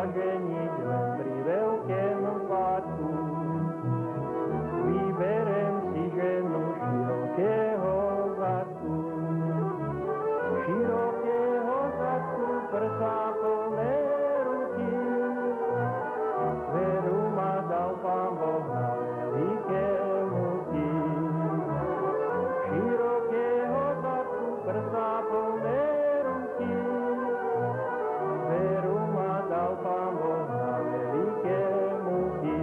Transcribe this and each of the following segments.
zaženiť len pri veľkém plácu. Vyberem si ženu širokého zadku. Širokého zadku, prsa plné ruky. Veru ma dal Pán Boh na veľké múky. Širokého zadku, prsa plné ruky. Veru ma dal Pán Boh na veľké múky.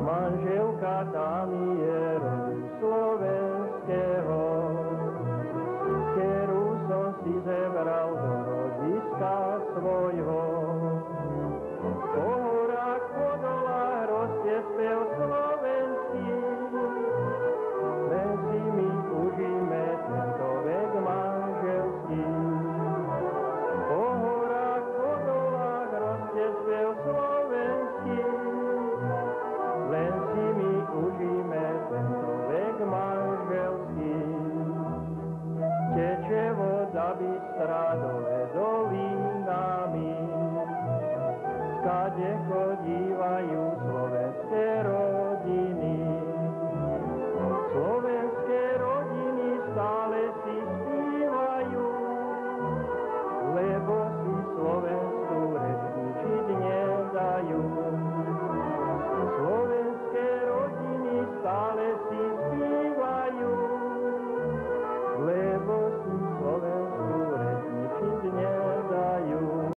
Manželka tam je rodu slovenského, ktorú som si zebral do rodiska svojho. Po horách, po dolách rostie spev slovenský, len si my užíme tento vek manželský. Po horách, po dolách rostie spev slovenský, len si my užíme tento vek manželský. Teče voda bystrá dole dolínami, skade chodívajú